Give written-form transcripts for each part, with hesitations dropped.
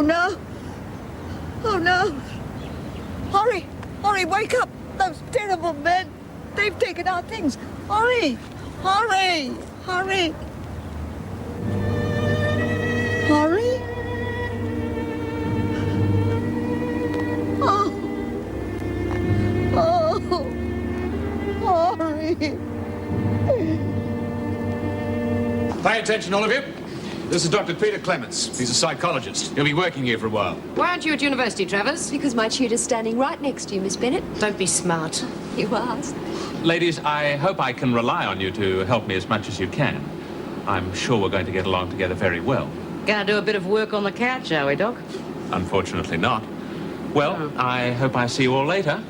no. Oh, no. Hurry! Hurry, wake up! Those terrible men! They've taken our things! Hurry! Hurry! Hurry! Hurry! Oh! Oh! Hurry! Pay attention, all of you. This is Dr. Peter Clements. He's a psychologist. He'll be working here for a while. Why aren't you at university, Travers? Because my tutor's standing right next to you, Miss Bennett. Don't be smart. You asked. Ladies, I hope I can rely on you to help me as much as you can. I'm sure we're going to get along together very well. Gonna do a bit of work on the couch, shall we, Doc? Unfortunately not. Well, I hope I see you all later.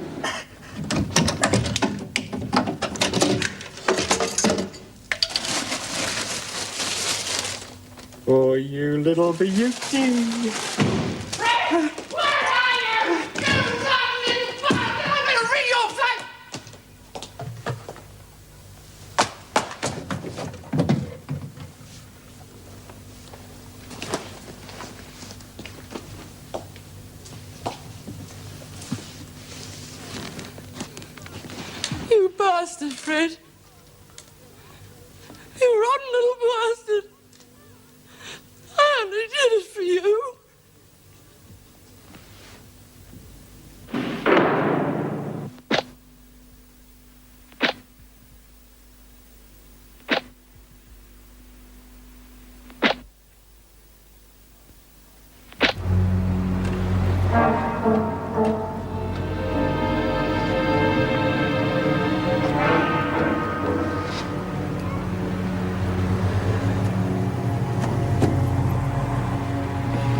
Oh, you little beauty. Fred! Where are you? You rotten little bastard! I'm gonna ring your flat! You bastard, Fred. You rotten little bastard. I only did it for you.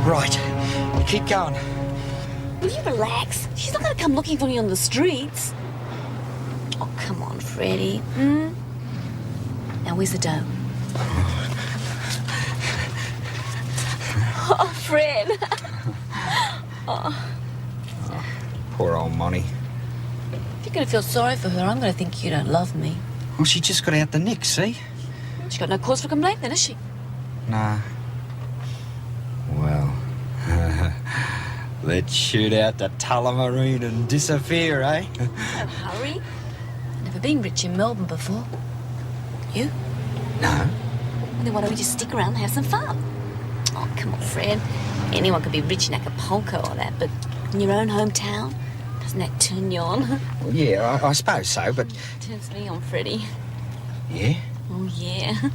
Right. Keep going. Will you relax? She's not going to come looking for me on the streets. Oh, come on, Freddie. Now, where's the dough? Oh, Fred. Poor old Monty. If you're going to feel sorry for her, I'm going to think you don't love me. Well, she just got out the nick, see? She's got no cause for complaint then, has she? Nah. Well, let's shoot out the Tullamarine and disappear, eh? No hurry. I've never been rich in Melbourne before. You? No. Well, then why don't we just stick around and have some fun? Oh, come on, Fred. Anyone could be rich in Acapulco or that, but in your own hometown, doesn't that turn you on? Well, yeah, I suppose so, but... Turns me on, Freddie. Yeah? Oh, yeah.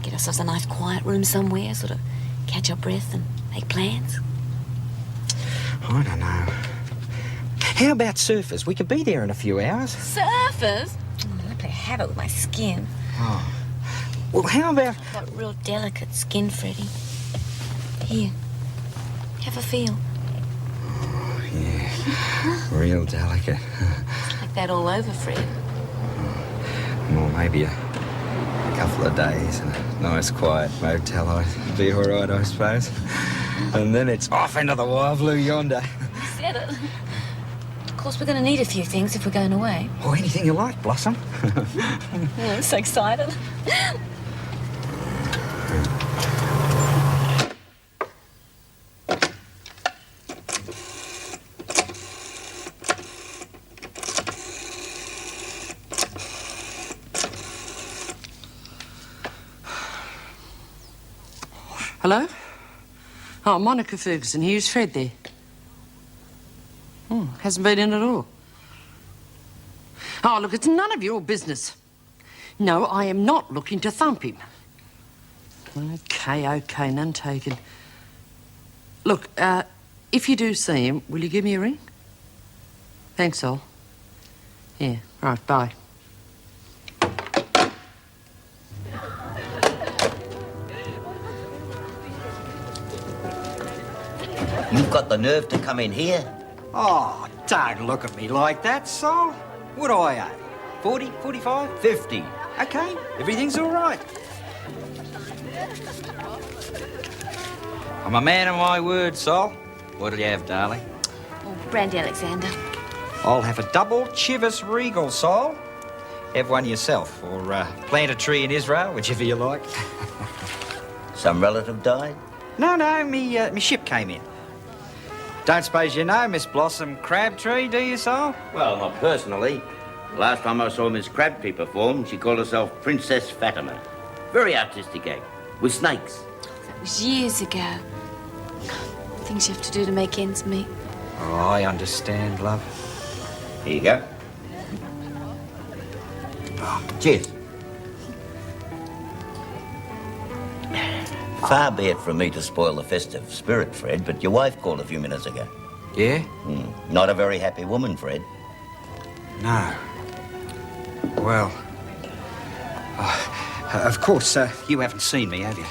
Get ourselves a nice quiet room somewhere, sort of catch our breath and make plans. I don't know. How about surfers? We could be there in a few hours. Surfers? I play havoc with my skin. Oh. Well, how about... I've got real delicate skin, Freddie. Here, have a feel. Oh, yeah. Real delicate. It's like that all over, Fred. Well, maybe a couple of days in a nice, quiet motel. I'd be all right, I suppose. And then it's off into the wild blue yonder. You said it. Of course, we're going to need a few things if we're going away. Oh, anything you like, Blossom. Oh, I'm so excited. Hello? Oh, Monica Ferguson. Here's Fred there. Hasn't been in at all. Oh, look, it's none of your business. No, I am not looking to thump him. OK, none taken. Look, if you do see him, will you give me a ring? Thanks, all. Yeah, right, bye. You've got the nerve to come in here? Oh, don't look at me like that, Sol. What do I owe? 40, 45? 50. OK, everything's all right. I'm a man of my word, Sol. What'll you have, darling? Oh, Brandy Alexander. I'll have a double Chivas Regal, Sol. Have one yourself, or plant a tree in Israel, whichever you like. Some relative died? No, me ship came in. Don't suppose you know Miss Blossom Crabtree, do you, Sol? Well, not personally. Last time I saw Miss Crabtree perform, she called herself Princess Fatima. Very artistic act, with snakes. That was years ago. Things you have to do to make ends meet. Oh, I understand, love. Here you go. Cheers. Far be it from me to spoil the festive spirit, Fred, but your wife called a few minutes ago. Yeah? Not a very happy woman, Fred. No. Well... of course, you haven't seen me, have you?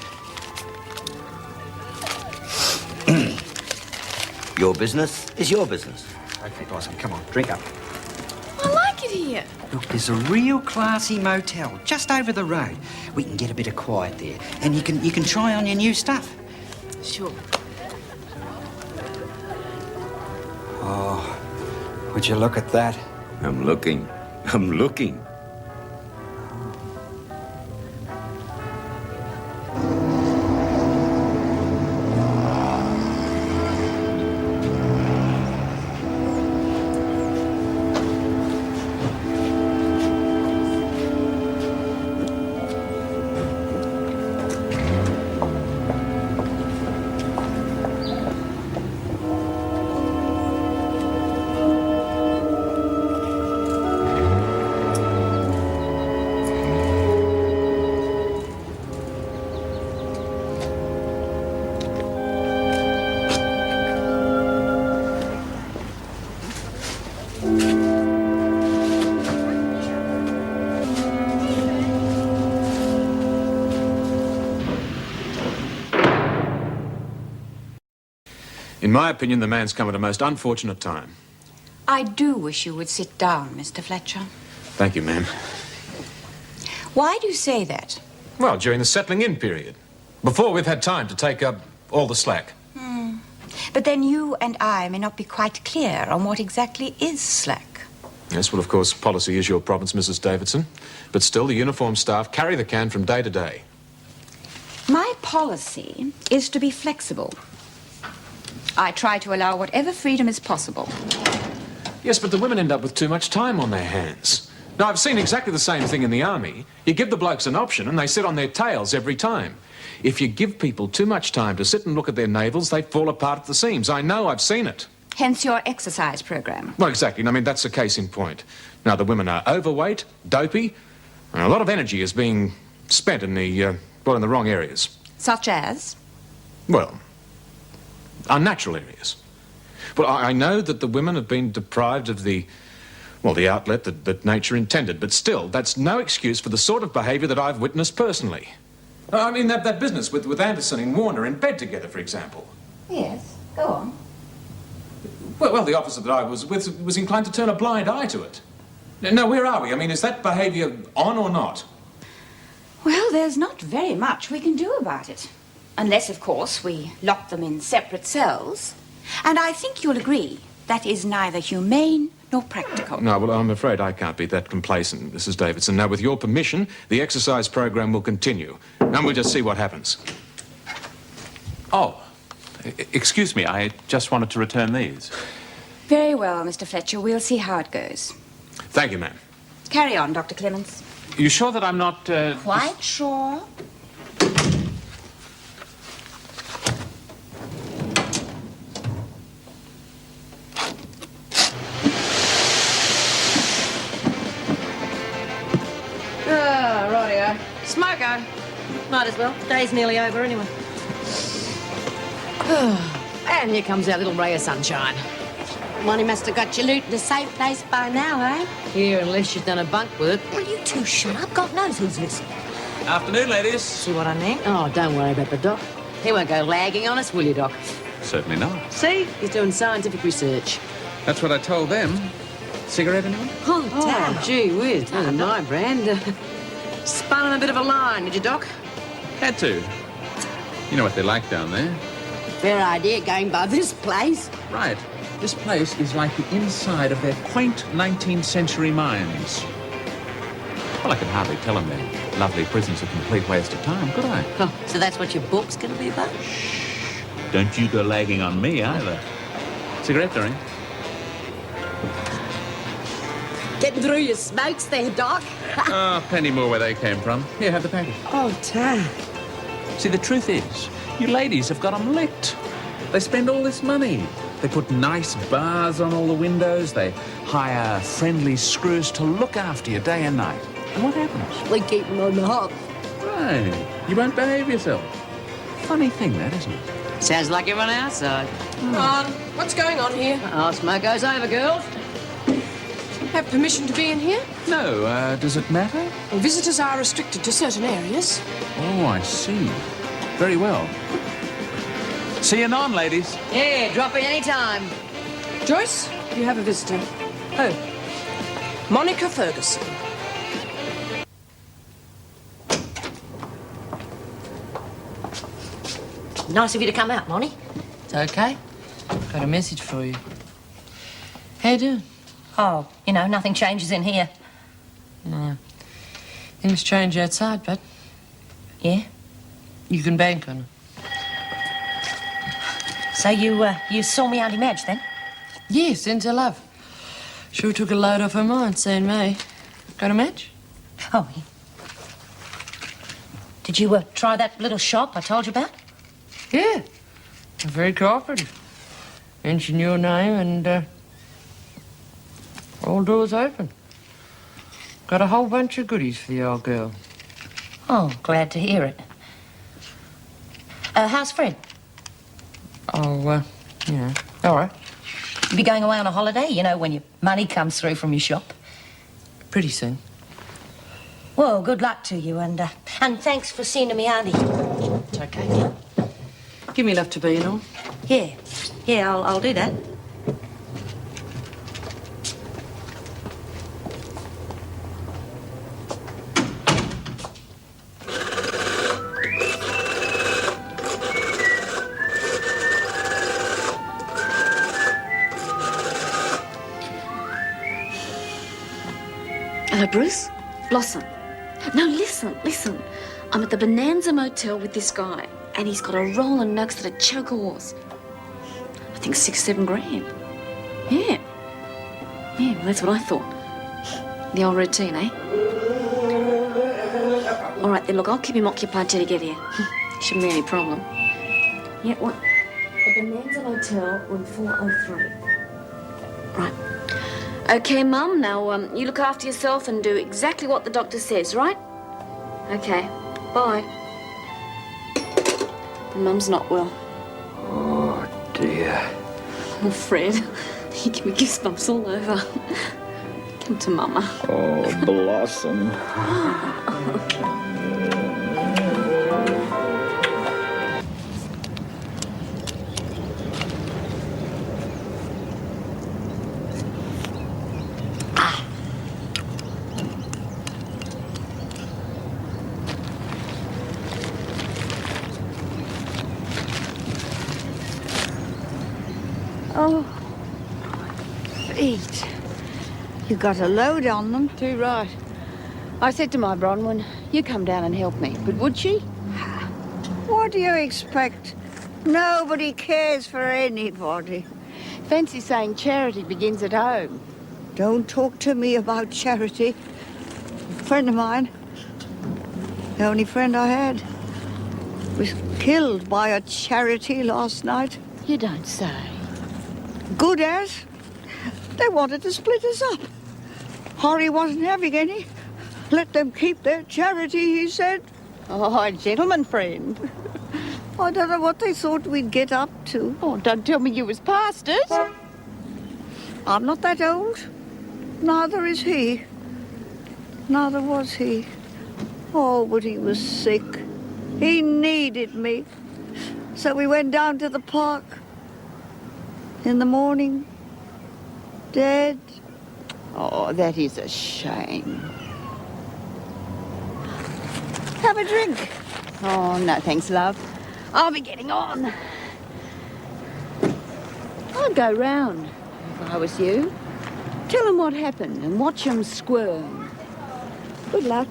Your business is your business. OK, Blossom, come on, drink up. I like it here. Look, there's a real classy motel just over the road. We can get a bit of quiet there, and you can try on your new stuff. Sure. Oh, would you look at that? I'm looking. I'm looking. In my opinion, the man's come at a most unfortunate time. I do wish you would sit down, Mr. Fletcher. Thank you, ma'am. Why do you say that? Well, during the settling in period. Before we've had time to take up all the slack. But then you and I may not be quite clear on what exactly is slack. Yes, well, of course, policy is your province, Mrs. Davidson. But still, the uniformed staff carry the can from day to day. My policy is to be flexible. I try to allow whatever freedom is possible. Yes, but the women end up with too much time on their hands. Now, I've seen exactly the same thing in the army. You give the blokes an option and they sit on their tails every time. If you give people too much time to sit and look at their navels, they fall apart at the seams. I know, I've seen it. Hence your exercise program. Well, exactly. I mean, that's the case in point. Now, the women are overweight, dopey, and a lot of energy is being spent in the, in the wrong areas. Such as? Well, unnatural areas. Well, I know that the women have been deprived of the outlet that nature intended, but still, that's no excuse for the sort of behaviour that I've witnessed personally. I mean, that business with Anderson and Warner in bed together, for example. Yes, go on. Well, the officer that I was with was inclined to turn a blind eye to it. Now, where are we? I mean, is that behaviour on or not? Well, there's not very much we can do about it. Unless, of course, we lock them in separate cells. And I think you'll agree that is neither humane nor practical. No, well, I'm afraid I can't be that complacent, Mrs. Davidson. Now, with your permission, the exercise program will continue. And we'll just see what happens. Oh, excuse me, I just wanted to return these. Very well, Mr. Fletcher. We'll see how it goes. Thank you, ma'am. Carry on, Dr. Clements. You sure that I'm not, Quite sure. Ah, rightio. Smoko. Might as well. Day's nearly over anyway. And here comes our little ray of sunshine. Money must have got your loot in a safe place by now, eh? Here, unless you've done a bunk with it. Well, you two shut up. God knows who's listening. Afternoon, ladies. See what I mean? Oh, don't worry about the doc. He won't go lagging on us, will you, Doc? Certainly not. See? He's doing scientific research. That's what I told them. Cigarette, anyone? Oh, gee whiz. That was my brand. Spun on a bit of a line, did you, Doc? Had to. You know what they're like down there. Fair idea going by this place. Right. This place is like the inside of their quaint 19th century mines. Well, I can hardly tell them their lovely prison's a complete waste of time, could I? Oh, so that's what your book's going to be about? Don't you go lagging on me, either. Cigarette, Doreen? Getting through your smokes there, Doc. Oh, plenty more where they came from. Here, have the package. Oh, Tad. See, the truth is, you ladies have got 'em licked. They spend all this money. They put nice bars on all the windows. They hire friendly screws to look after you day and night. And what happens? We keep them on the hop. Right. You won't behave yourself. Funny thing, that, isn't it? Sounds like you're on our side. What's going on here? Our smoke goes over, girls. Have permission to be in here? No, does it matter? Well, visitors are restricted to certain areas. Oh, I see. Very well. See you anon, ladies. Yeah, drop in any time. Joyce, you have a visitor. Oh, Monica Ferguson. Nice of you to come out, Lonnie. It's okay. Got a message for you. How you doing? Oh, you know, nothing changes in here. No. Things change outside, but Yeah? you can bank on it. So you saw me Auntie Madge, then? Yeah, sends her love. Sure took a load off her mind, seeing me. Got a match? Oh, yeah. Did you try that little shop I told you about? Yeah. Very cooperative. Mention your name and all doors open. Got a whole bunch of goodies for the old girl. Oh, glad to hear it. How's Fred? Oh, you know, all right. You be going away on a holiday, you know, when your money comes through from your shop? Pretty soon. Well, good luck to you, and thanks for seeing to me, Auntie. It's okay. Give me love to be and all. Yeah, I'll do that. Hello, Bruce? Blossom. No, listen. I'm at the Bonanza Motel with this guy, and he's got a rolling nugs that a choke horse. I think 6-7 grand. Yeah. Yeah, well, that's what I thought. The old routine, eh? All right, then, look, I'll keep him occupied till you get here. Shouldn't be any problem. Yeah, what? The Bonanza Motel, room 403. Right. Okay, Mum, now, you look after yourself and do exactly what the doctor says, right? Okay, bye. Mum's not well. Oh, dear. Oh, Fred, you give me goosebumps all over. Come to Mama. Oh, Blossom. Oh, feet. You got a load on them. Too right. I said to my Bronwyn, you come down and help me. But would she? What do you expect? Nobody cares for anybody. Fancy saying charity begins at home. Don't talk to me about charity. A friend of mine, the only friend I had, was killed by a charity last night. You don't say. Good as. They wanted to split us up. Horry wasn't having any. Let them keep their charity, he said. Oh, gentleman friend. I don't know what they thought we'd get up to. Oh, don't tell me you was past it. I'm not that old. Neither is he. Neither was he. Oh, but he was sick. He needed me. So we went down to the park. In the morning, dead. Oh, that is a shame. Have a drink. Oh, no, thanks, love. I'll be getting on. I'd go round if I was you. Tell them what happened and watch them squirm. Good luck.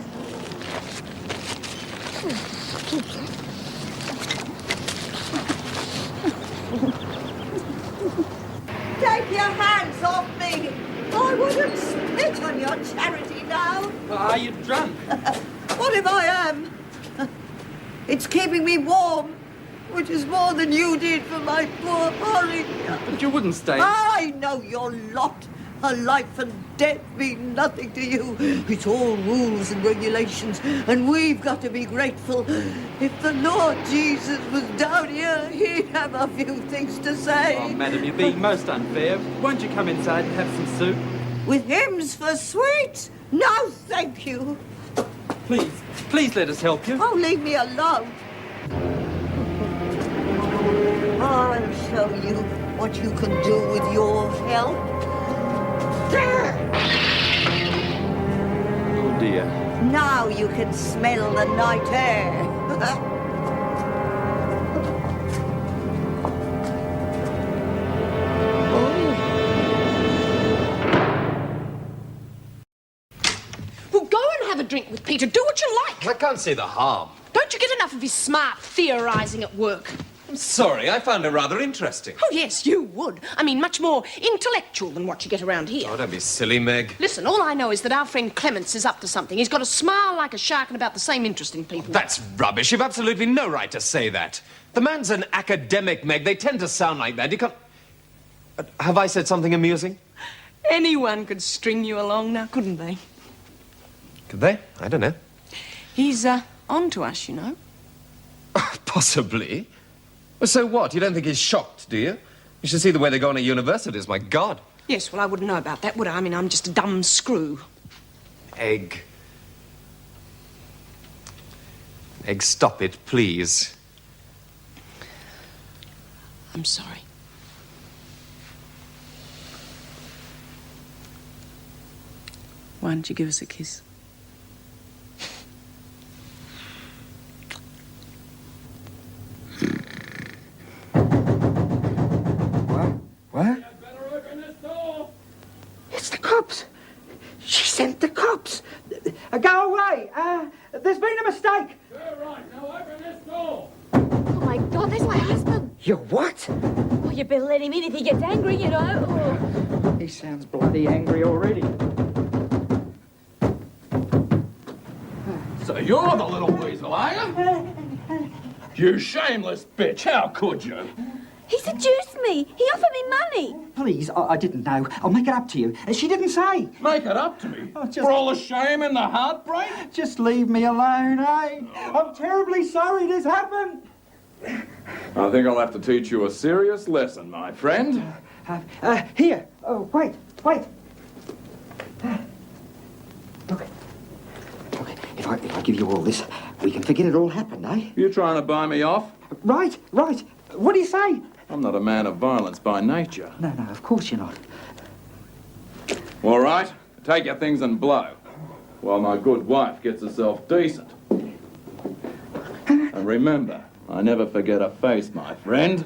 your hands off me. I wouldn't spit on your charity now. Are you drunk? What if I am? It's keeping me warm, which is more than you did for my poor Holly. But you wouldn't stay. I know your lot. A life and death mean nothing to you. It's all rules and regulations, and we've got to be grateful. If the Lord Jesus was down here, he'd have a few things to say. Oh, madam, you're being most unfair. Won't you come inside and have some soup? With hymns for sweets? No, thank you. Please let us help you. Oh, leave me alone. I'll show you what you can do with your help. Oh, dear. Now you can smell the night air. Well, go and have a drink with Peter. Do what you like. I can't see the harm. Don't you get enough of his smart theorising at work? I'm sorry, I found her rather interesting. Oh, yes, you would. I mean, much more intellectual than what you get around here. Oh, don't be silly, Meg. Listen, all I know is that our friend Clements is up to something. He's got a smile like a shark and about the same interest in people. That's rubbish. You've absolutely no right to say that. The man's an academic, Meg. They tend to sound like that. You can't... Have I said something amusing? Anyone could string you along now, couldn't they? Could they? I don't know. He's, on to us, you know. Possibly. Well, so what? You don't think he's shocked, do you? You should see the way they go on at universities, my God. Yes, well, I wouldn't know about that, would I? I mean, I'm just a dumb screw. Egg. Egg, stop it, please. I'm sorry. Why don't you give us a kiss? What? It's the cops. She sent the cops. Go away. There's been a mistake. Oh, my God, there's my husband. Your what? Oh, you better let him in if he gets angry, you know. Oh. He sounds bloody angry already. So you're the little weasel, are you? You shameless bitch, how could you? He seduced me. He offered me money. Please, I didn't know. I'll make it up to you. She didn't say. Make it up to me? For all the shame and the heartbreak? Just leave me alone, eh? I'm terribly sorry this happened. I think I'll have to teach you a serious lesson, my friend. Here. Oh, wait. Look. If I give you all this, we can forget it all happened, eh? You trying to buy me off? Right. What do you say? I'm not a man of violence by nature. No, of course you're not. All right, take your things and blow, while my good wife gets herself decent. And remember, I never forget a face, my friend.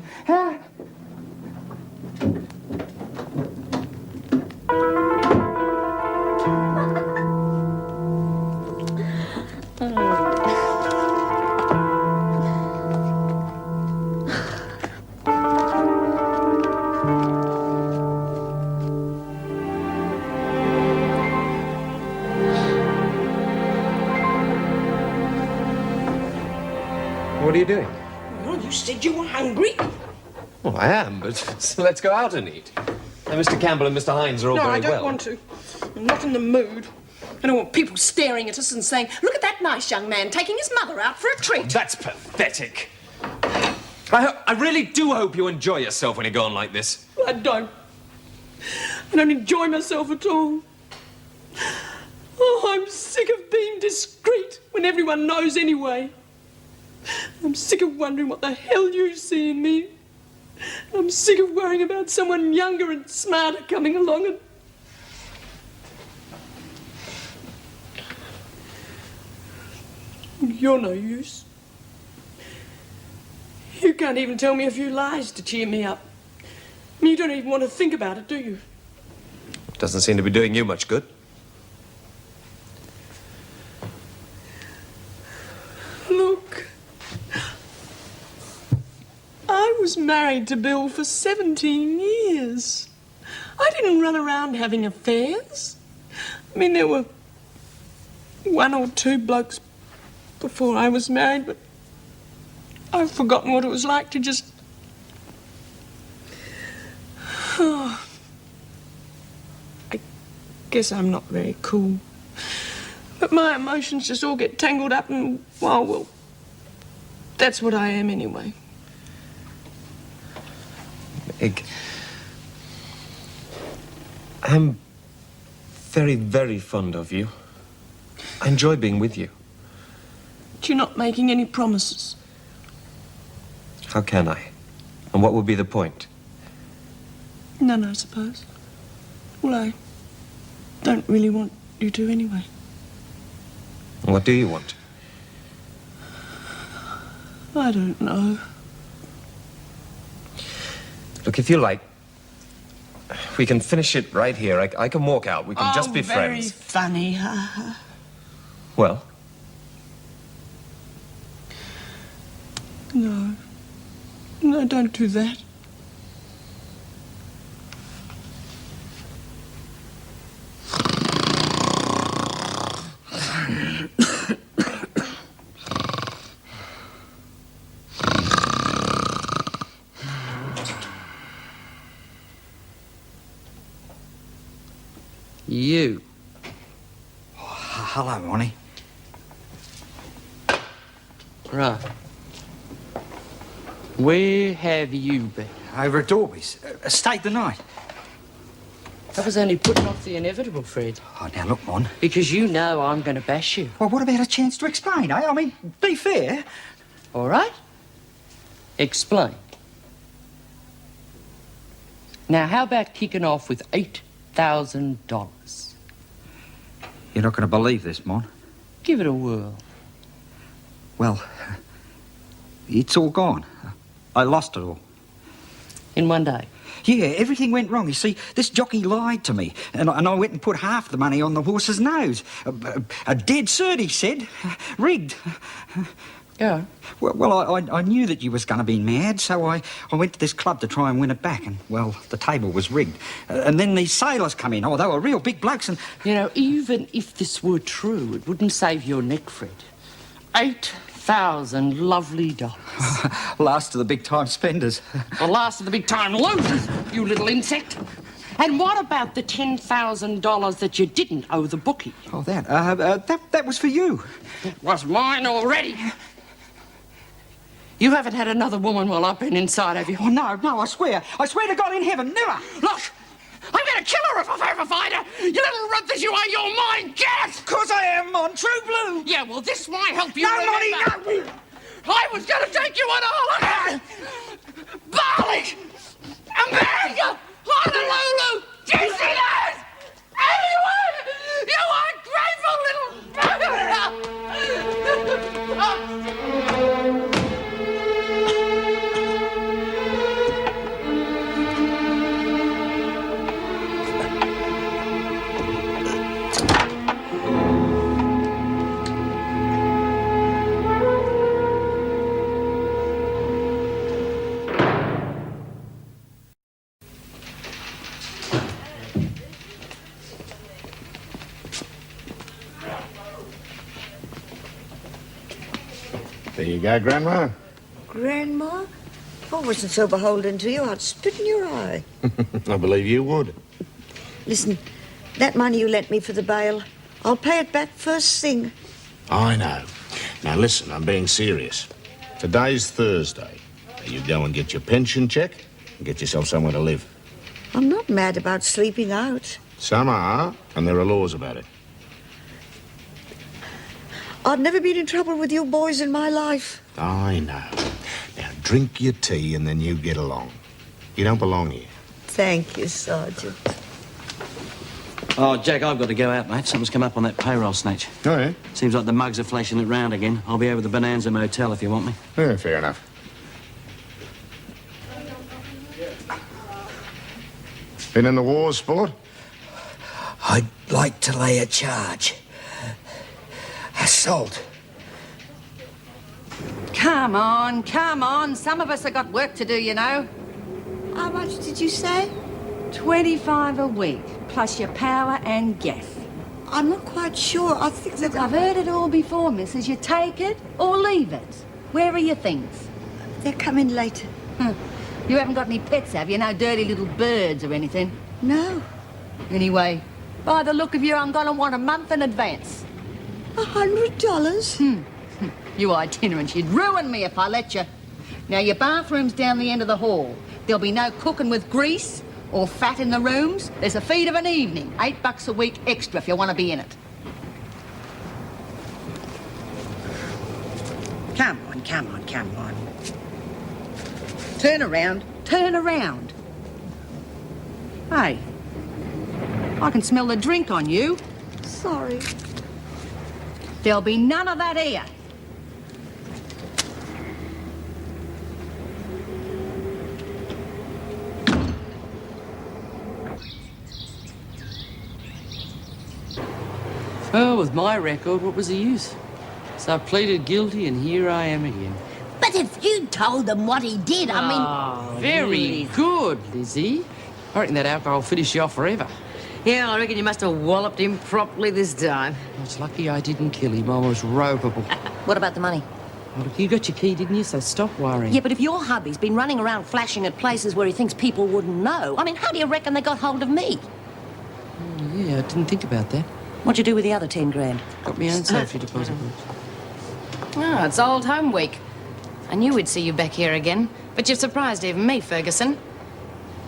What are you doing? Well, you said you were hungry. Well, I am, but so let's go out and eat. Now, Mr. Campbell and Mr. Hines are all No, very I don't well. want to. I'm not in the mood. I don't want people staring at us and saying, look at that nice young man taking his mother out for a treat. That's pathetic. I really do hope you enjoy yourself when you go on like this. I don't. I don't enjoy myself at all. Oh, I'm sick of being discreet when everyone knows anyway. I'm sick of wondering what the hell you see in me. I'm sick of worrying about someone younger and smarter coming along and... You're no use. You can't even tell me a few lies to cheer me up. I mean, you don't even want to think about it, do you? Doesn't seem to be doing you much good. Look. I was married to Bill for 17 years. I didn't run around having affairs. I mean, there were 1 or 2 blokes before I was married, but I've forgotten what it was like to just... Oh, I guess I'm not very cool. But my emotions just all get tangled up and, well, that's what I am anyway. Meg, I'm very, very fond of you. I enjoy being with you. But you're not making any promises. How can I? And what would be the point? None, I suppose. Well, I don't really want you to anyway. What do you want? I don't know. Look, if you like, we can finish it right here. I can walk out. We can just be very friends. Funny. Well? No. No, don't do that. You. Hello, Ronnie. Right. Where have you been? Over at Dorby's. Stayed the night. I was only putting off the inevitable, Fred. Oh, now look, Mon. Because you know I'm going to bash you. Well, what about a chance to explain, eh? I mean, be fair. All right? Explain. Now, how about kicking off with $8,000? You're not going to believe this, Mon. Give it a whirl. Well, it's all gone. I lost it all. In one day? Yeah, everything went wrong. You see, this jockey lied to me, and I went and put half the money on the horse's nose. A dead cert, he said. Rigged. Yeah. Well, I knew that you was going to be mad, so I went to this club to try and win it back, and, well, the table was rigged. And then these sailors come in. Oh, they were real big blokes, and... You know, even if this were true, it wouldn't save your neck, Fred. 8,000 lovely dollars. Last of the big-time spenders. The last of the big-time losers, you little insect. And what about the $10,000 that you didn't owe the bookie? Oh, that was for you. It was mine already. You haven't had another woman while I've been inside, have you? Oh, no, I swear. I swear to God in heaven, never. Look, I'm going to kill her if I ever find her. You little runt that you are, you're mine. Get it! 'Cause I am, Mon. True blue. Yeah, well, this might help you. No, remember. Monty, no. I was going to take you on a holiday. Bali, America, Honolulu, Disneyland. Anyway, you ungrateful little... There you go, Grandma. Grandma? If I wasn't so beholden to you, I'd spit in your eye. I believe you would. Listen, that money you lent me for the bail, I'll pay it back first thing. I know. Now, listen, I'm being serious. Today's Thursday. Now, you go and get your pension check and get yourself somewhere to live. I'm not mad about sleeping out. Some are, and there are laws about it. I've never been in trouble with you boys in my life. I know. Now, drink your tea and then you get along. You don't belong here. Thank you, Sergeant. Oh, Jack, I've got to go out, mate. Something's come up on that payroll snatch. Oh, yeah? Seems like the mugs are flashing it round again. I'll be over at the Bonanza Motel if you want me. Yeah, fair enough. Been in the wars, sport? I'd like to lay a charge. Assault. Come on. Some of us have got work to do, you know. How much did you say? $25 a week, plus your power and gas. I'm not quite sure. I think that... Look, I've heard it all before, missus. You take it or leave it. Where are your things? They're coming later. You haven't got any pets, have you? No dirty little birds or anything? No. Anyway, by the look of you, I'm going to want a month in advance. $100? You itinerant, you'd ruin me if I let you. Now, your bathroom's down the end of the hall. There'll be no cooking with grease or fat in the rooms. There's a feed of an evening. $8 a week extra if you want to be in it. Come on, come on, come on. Turn around, turn around. Hey, I can smell the drink on you. Sorry. There'll be none of that here. Well, with my record, what was the use? So I pleaded guilty, and here I am again. But if you told them what he did, I mean... Very good, Lizzie. I reckon that alcohol will finish you off forever. Yeah, I reckon you must have walloped him properly this time. It's lucky I didn't kill him. I was ropeable. What about the money? Well, look, you got your key, didn't you? So stop worrying. Yeah, but if your hubby's been running around flashing at places where he thinks people wouldn't know, I mean, how do you reckon they got hold of me? Yeah, I didn't think about that. What'd you do with the other 10 grand? Got my own safety deposit box. Oh, it's old home week. I knew we'd see you back here again, but you've surprised even me, Ferguson.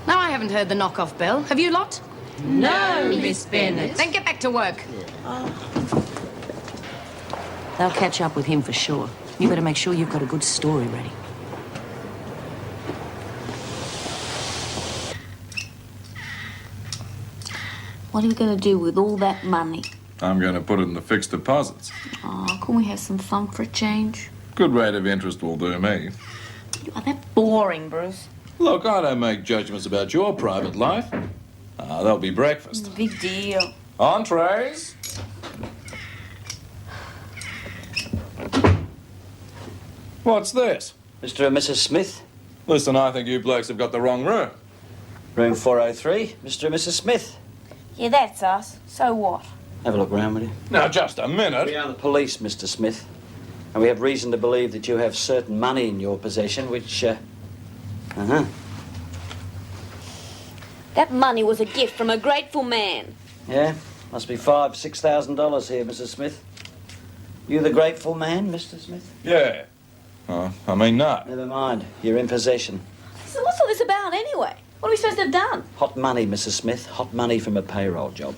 No, I haven't heard the knock-off bell. Have you lot? No, Miss Bennett. Then get back to work. They'll catch up with him for sure. You better make sure you've got a good story ready. What are you going to do with all that money? I'm going to put it in the fixed deposits. Oh, can we have some fun for a change? Good rate of interest will do me. You are that boring, Bruce. Look, I don't make judgments about your private life. There'll be breakfast. Big deal. Entrees? What's this? Mr. and Mrs. Smith. Listen, I think you blokes have got the wrong room. Room 403, Mr. and Mrs. Smith. Yeah, that's us. So what? Have a look round, will you? Now, just a minute. We are the police, Mr. Smith. And we have reason to believe that you have certain money in your possession, which, That money was a gift from a grateful man. Yeah, must be $5,000-6,000 here, Mrs. Smith. You the grateful man, Mr. Smith? Yeah. I mean, no. Never mind. You're in possession. So what's all this about anyway? What are we supposed to have done? Hot money, Mrs. Smith. Hot money from a payroll job.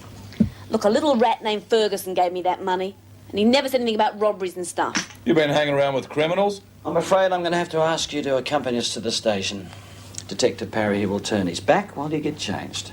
Look, a little rat named Ferguson gave me that money. And he never said anything about robberies and stuff. You been hanging around with criminals? I'm afraid I'm going to have to ask you to accompany us to the station. Detective Parry here will turn his back while you get changed.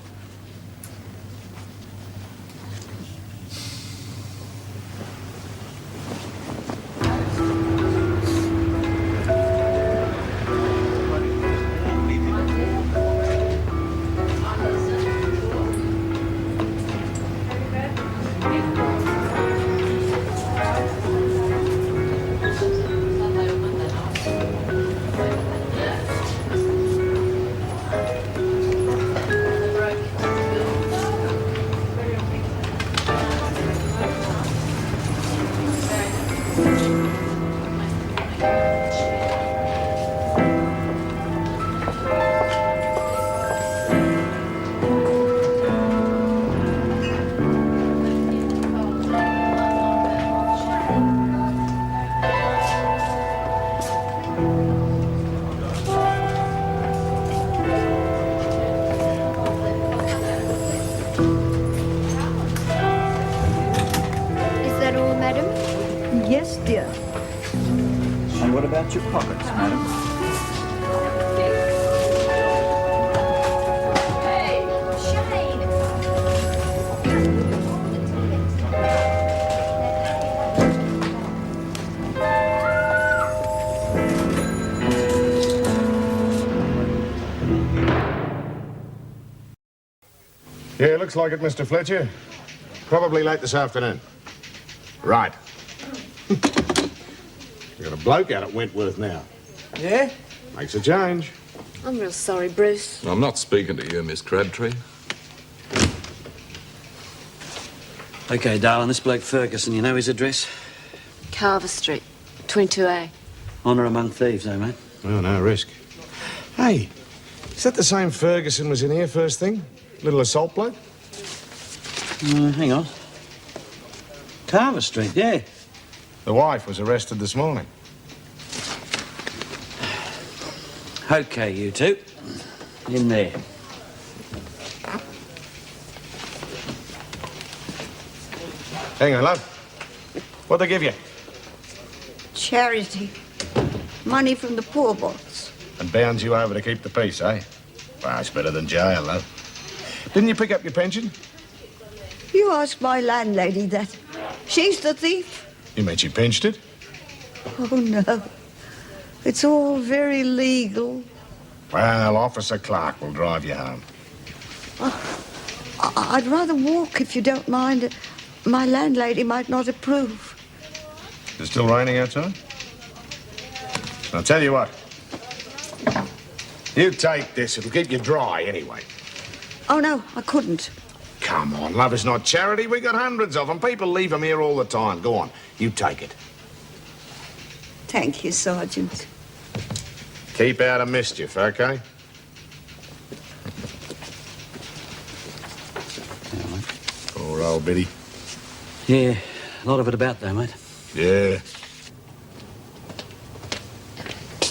Yes, dear. And what about your pockets, madam? Yeah, looks like it, Mr. Fletcher. Probably late this afternoon. Right. We've got a bloke out at Wentworth now. Yeah? Makes a change. I'm real sorry, Bruce. I'm not speaking to you, Miss Crabtree. OK, darling, this bloke Ferguson, you know his address? Carver Street, 22A. Honour among thieves, eh, mate? Well, no risk. Hey, is that the same Ferguson was in here first thing? Little assault bloke? Hang on. Carver Street, yeah. The wife was arrested this morning. OK, you two. In there. Hang on, love. What'd they give you? Charity. Money from the poor box. And bound you over to keep the peace, eh? Well, it's better than jail, love. Didn't you pick up your pension? You ask my landlady that. She's the thief. You mean she pinched it? Oh, no. It's all very legal. Well, Officer Clark will drive you home. I'd rather walk if you don't mind. My landlady might not approve. Is it still raining outside? I'll tell you what. You take this. It'll keep you dry anyway. Oh, no, I couldn't. Come on, love is not charity. We got hundreds of them. People leave them here all the time. Go on, you take it. Thank you, Sergeant. Keep out of mischief, okay? Poor old Biddy. Yeah, a lot of it about, though, mate. Yeah.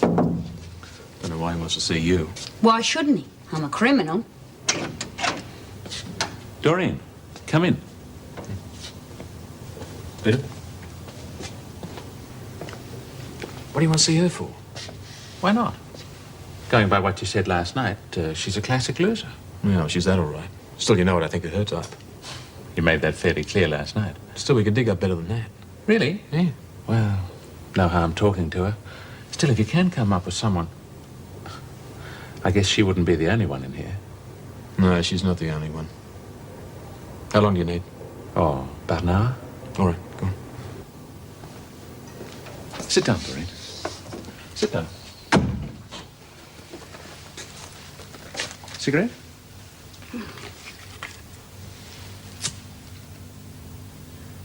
Don't know why he wants to see you. Why shouldn't he? I'm a criminal. Doreen, come in. Peter? What do you want to see her for? Why not? Going by what you said last night, she's a classic loser. Well, she's that all right. Still, you know what I think of her type. You made that fairly clear last night. Still, we could dig up better than that. Really? Yeah. Well, no harm talking to her. Still, if you can come up with someone... I guess she wouldn't be the only one in here. No, she's not the only one. How long do you need? Oh, about an hour. All right, go on. Sit down, Doreen. Sit down. Cigarette?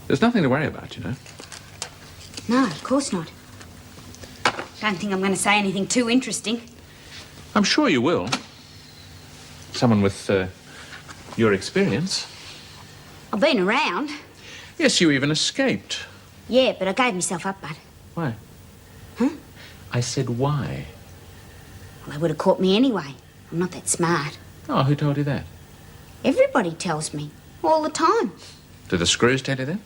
There's nothing to worry about, you know. No, of course not. Don't think I'm going to say anything too interesting. I'm sure you will. Someone with your experience. I've been around. Yes, you even escaped. Yeah, but I gave myself up, bud. Why? Huh? I said why. Well, they would have caught me anyway. I'm not that smart. Oh, who told you that? Everybody tells me. All the time. Did the screws tell you that?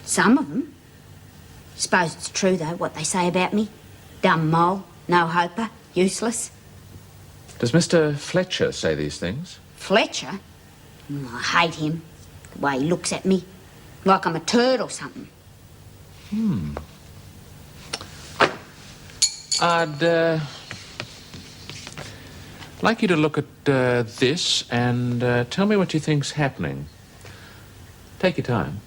Some of them. Suppose it's true, though, what they say about me. Dumb mole, no hoper, useless. Does Mr. Fletcher say these things? Fletcher? I hate him. The way he looks at me. Like I'm a turd or something. I'd like you to look at this and tell me what you think's happening. Take your time.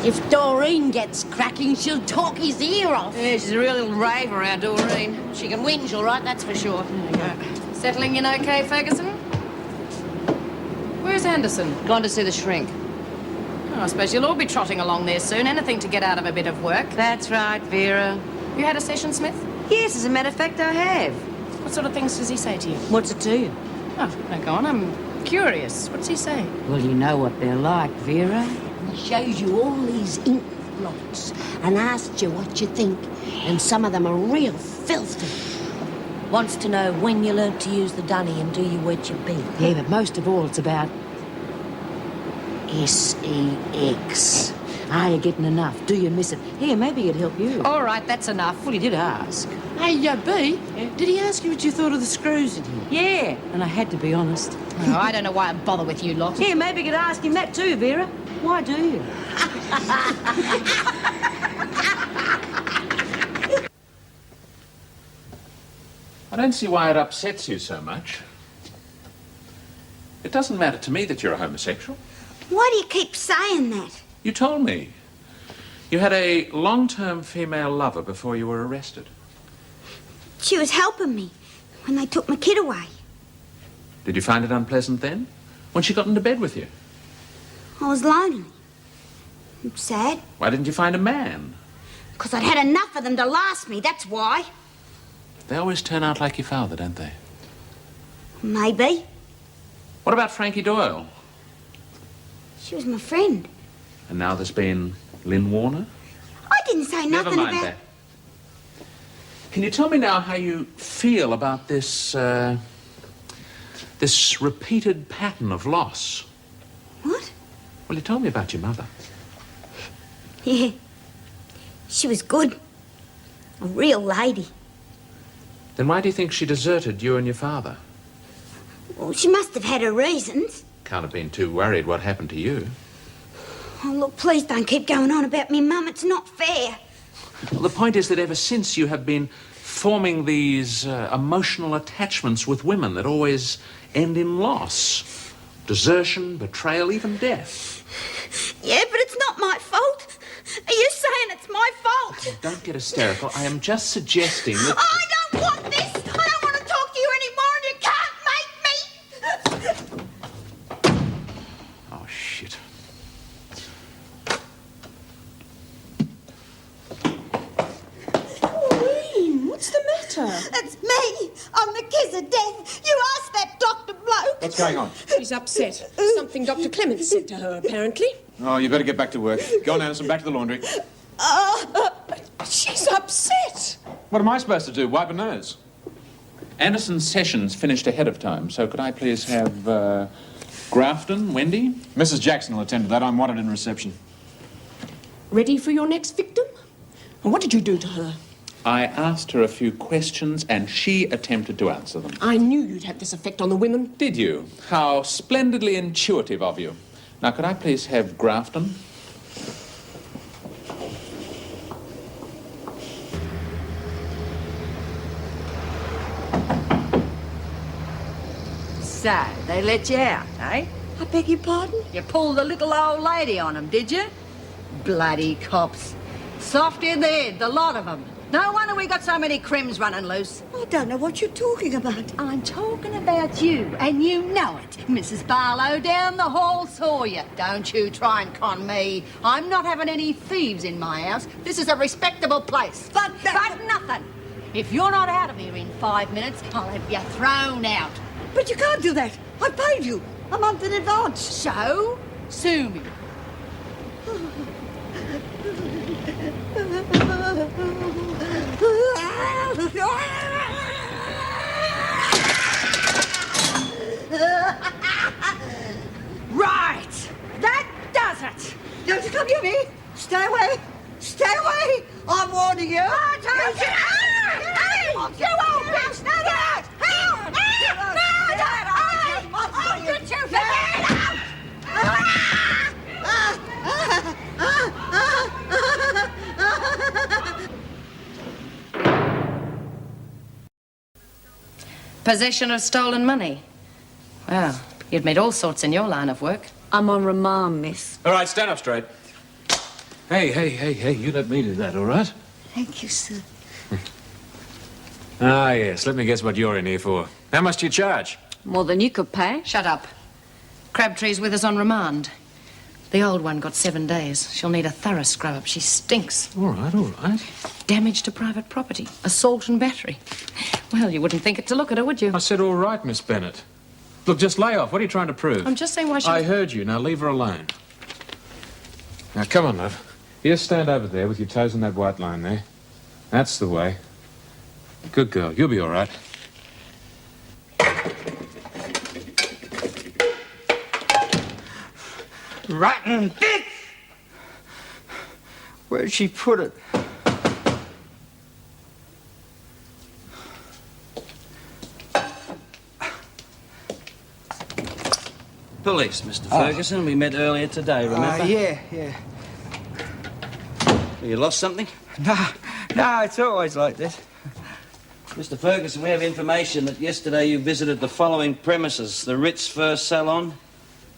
If Doreen gets cracking, she'll talk his ear off. Yeah, she's a real little raver, our Doreen. She can whinge, all right, that's for sure. There you go. Settling in okay, Ferguson? Where's Anderson? Gone to see the shrink. Oh, I suppose you'll all be trotting along there soon. Anything to get out of a bit of work. That's right, Vera. You had a session, Smith? Yes, as a matter of fact, I have. What sort of things does he say to you? What's it to you? Oh, now go on, I'm curious. What's he say? Well, you know what they're like, Vera. He shows you all these ink blots and asks you what you think, and some of them are real filthy. Wants to know when you learnt to use the dunny and do you wet your beak. Yeah, but most of all, it's about... S-E-X. Are you getting enough? Do you miss it? Here, maybe it'd help you. All right, that's enough. Well, he did ask. Hey, B, did he ask you what you thought of the screws in here? Yeah, and I had to be honest. Oh, I don't know why I bother with you lot. Here, maybe you could ask him that too, Vera. Why do you? I don't see why it upsets you so much. It doesn't matter to me that you're a homosexual. Why do you keep saying that? You told me. You had a long-term female lover before you were arrested. She was helping me when they took my kid away. Did you find it unpleasant then, when she got into bed with you? I was lonely. I'm sad. Why didn't you find a man? Because I'd had enough of them to last me, that's why. They always turn out like your father, don't they? Maybe. What about Frankie Doyle? She was my friend. And now there's been Lynn Warner? I didn't say nothing Never mind about... that. Can you tell me now how you feel about this, this repeated pattern of loss? What? Well, you told me about your mother. Yeah. She was good. A real lady. Then why do you think she deserted you and your father? Well, she must have had her reasons. Can't have been too worried what happened to you. Oh, look, please don't keep going on about me, Mum. It's not fair. Well, the point is that ever since you have been forming these emotional attachments with women that always end in loss. Desertion, betrayal, even death. Yeah, but it's not my fault. Are you saying it's my fault? Oh, don't get hysterical. I am just suggesting that... I don't want this. I don't want to talk to you anymore, and you can't make me. Oh, shit. What's the matter? It's me. I'm the kiss of death. You asked that Dr. Bloke. What's going on? She's upset. Something Dr. Clements said to her, apparently. Oh, you better get back to work. Go on, Anderson, back to the laundry. She's upset. What am I supposed to do? Wipe her nose? Anderson's session's finished ahead of time, so could I please have Grafton, Wendy? Mrs. Jackson will attend to that. I'm wanted in reception. Ready for your next victim? And what did you do to her? I asked her a few questions, and she attempted to answer them. I knew you'd have this effect on the women. Did you? How splendidly intuitive of you. Now, could I please have Grafton? So, they let you out, eh? I beg your pardon? You pulled the little old lady on them, did you? Bloody cops. Soft in the head, the lot of them. No wonder we got so many crims running loose. I don't know what you're talking about. I'm talking about you, and you know it. Mrs. Barlow down the hall saw you. Don't you try and con me. I'm not having any thieves in my house. This is a respectable place. But nothing. If you're not out of here in 5 minutes, I'll have you thrown out. But you can't do that. I paid you a month in advance. So, sue me. Right! That does it! Don't you come near me! Stay away! Stay away! I'm warning you! You won't reach that! Help! I'll get you for that! Possession of stolen money. Well, you'd made all sorts in your line of work. I'm on remand, miss. All right, stand up straight. Hey, you let me do that, all right? Thank you, sir. Ah, yes, let me guess what you're in here for. How much do you charge? More than you could pay. Shut up. Crabtree's with us on remand. The old one got 7 days. She'll need a thorough scrub-up. She stinks. All right. Damage to private property. Assault and battery. Well, you wouldn't think it to look at her, would you? I said all right, Miss Bennett. Look, just lay off. What are you trying to prove? I'm just saying why she... I heard you. Now leave her alone. Now, come on, love. You just stand over there with your toes on that white line there. That's the way. Good girl. You'll be all right. Rotten bitch! Where'd she put it? Police, Mr. Ferguson. We met earlier today, remember? Yeah. You lost something? No, it's always like this. Mr. Ferguson, we have information that yesterday you visited the following premises: the Ritz Fur Salon,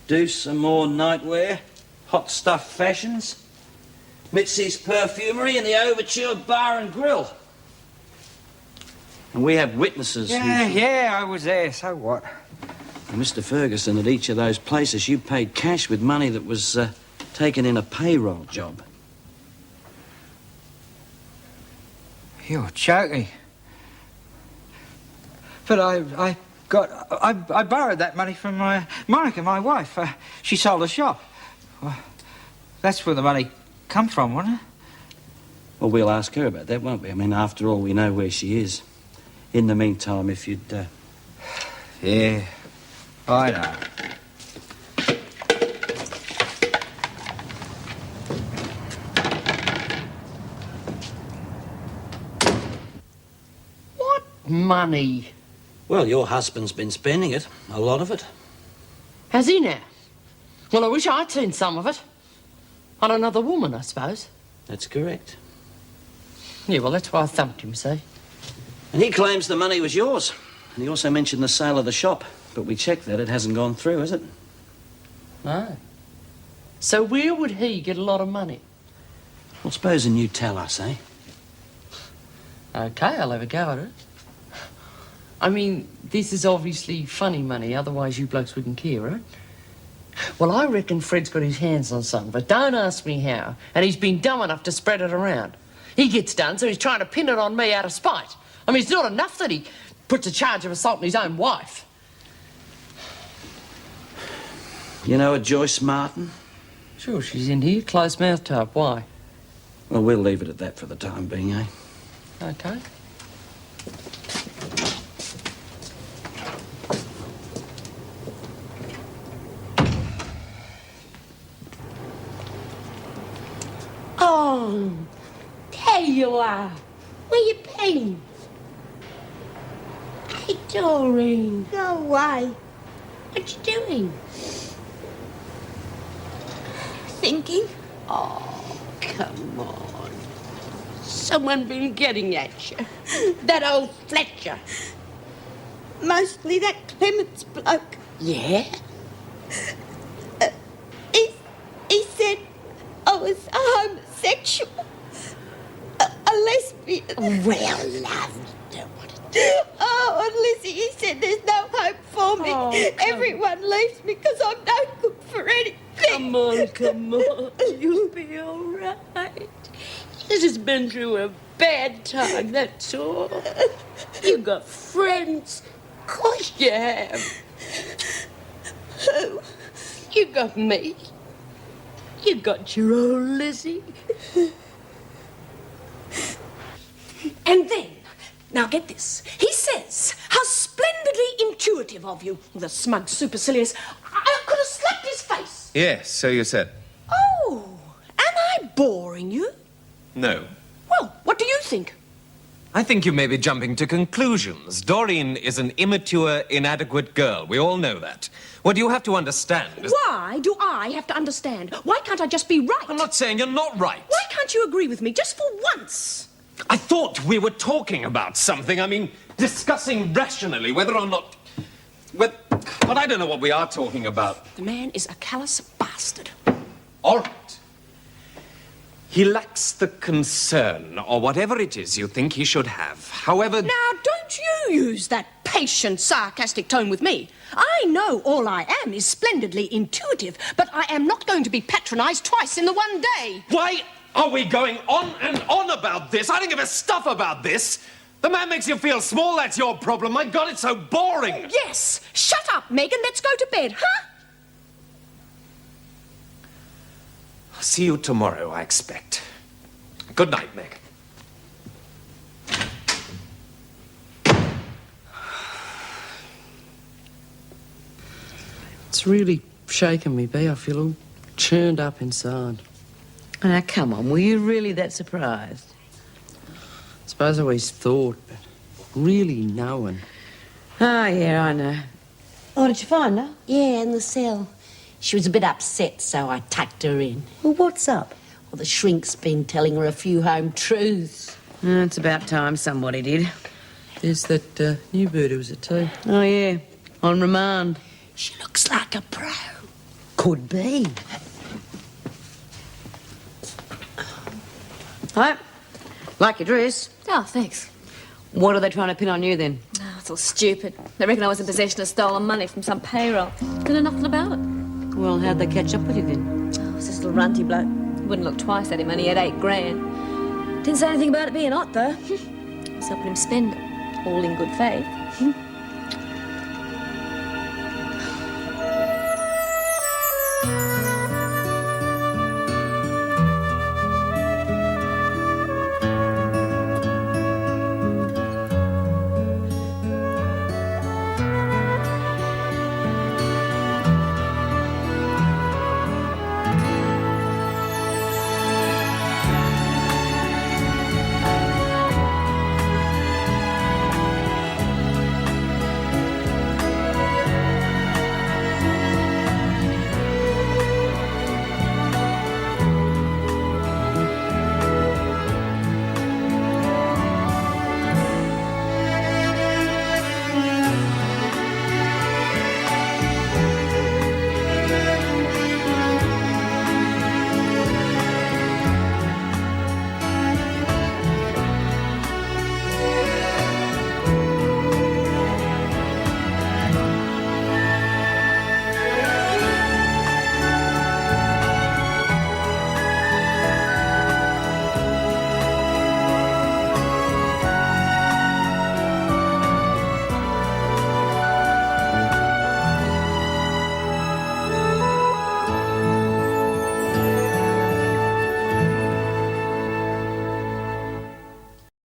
Deuce and More Nightwear, Hot Stuff Fashions, Mitzi's Perfumery and the Overture Bar and Grill. And we have witnesses. Yeah, I was there. So what? And Mr. Ferguson, at each of those places, you paid cash with money that was taken in a payroll job. You're joking. But I borrowed that money from Monica, my wife. She sold a shop. Well, that's where the money come from, wasn't it? Well, we'll ask her about that, won't we? I mean, after all, we know where she is. In the meantime, if you'd... Yeah, I know. What money? Well, your husband's been spending it. A lot of it. Has he now? Well, I wish I'd seen some of it. On another woman, I suppose. That's correct. Yeah, well, that's why I thumped him, see? And he claims the money was yours. And he also mentioned the sale of the shop. But we checked that. It hasn't gone through, has it? No. So where would he get a lot of money? Well, supposing you tell us, eh? OK, I'll have a go at it. I mean, this is obviously funny money, otherwise you blokes wouldn't care, right? Well, I reckon Fred's got his hands on something, but don't ask me how. And he's been dumb enough to spread it around. He gets done, so he's trying to pin it on me out of spite. I mean, it's not enough that he puts a charge of assault on his own wife. You know a Joyce Martin? Sure, she's in here, close-mouthed type. Why? Well, we'll leave it at that for the time being, eh? OK. Oh, there you are. Where you been? Hey, Doreen. Go away. What you doing? Thinking. Oh, come on. Someone been getting at you. That old Fletcher. Mostly that Clements bloke. Yeah? He said I was a homosexual. A lesbian. Well, love. Oh, and Lizzie, he said there's no hope for me. Oh, Everyone leaves me because I'm no good for anything. Come on, come on. You'll be all right. You just been through a bad time, that's all. You got friends. Of course you have. Who? You got me. You got your old Lizzie. And then, now get this. He says, how splendidly intuitive of you. The smug, supercilious. I could have slapped his face. Yes, so you said. Oh, am I boring you? No. Well, what do you think? I think you may be jumping to conclusions. Doreen is an immature, inadequate girl. We all know that. What you have to understand is... Why do I have to understand? Why can't I just be right? I'm not saying you're not right. Why can't you agree with me just for once? I thought we were talking about something. I mean, discussing rationally whether or not... But I don't know what we are talking about. The man is a callous bastard. All right. He lacks the concern, or whatever it is you think he should have. However... Now, don't you use that patient, sarcastic tone with me. I know all I am is splendidly intuitive, but I am not going to be patronised twice in the one day. Why are we going on and on about this? I don't give a stuff about this. The man makes you feel small, that's your problem. My God, it's so boring. Oh, yes. Shut up, Megan. Let's go to bed, huh? I'll see you tomorrow, I expect. Good night, Meg. It's really shaken me, B. I feel all churned up inside. Now, come on, were you really that surprised? I suppose I always thought, but really knowing. Oh, yeah, I know. Oh, did you find her? Yeah, in the cell. She was a bit upset, so I tucked her in. Well, what's up? Well, the shrink's been telling her a few home truths. It's about time somebody did. There's that new bird who was at tea. Oh, yeah, on remand. She looks like a pro. Could be. Hi. Like your dress. Oh, thanks. What are they trying to pin on you then? Oh, it's all stupid. They reckon I was in possession of stolen money from some payroll. Don't know nothing about it. Well, how'd they catch up with you then? Oh, it was this little runty bloke. Wouldn't look twice at him, and he had $8 grand. Didn't say anything about it being hot, though. I was helping him spend it, all in good faith.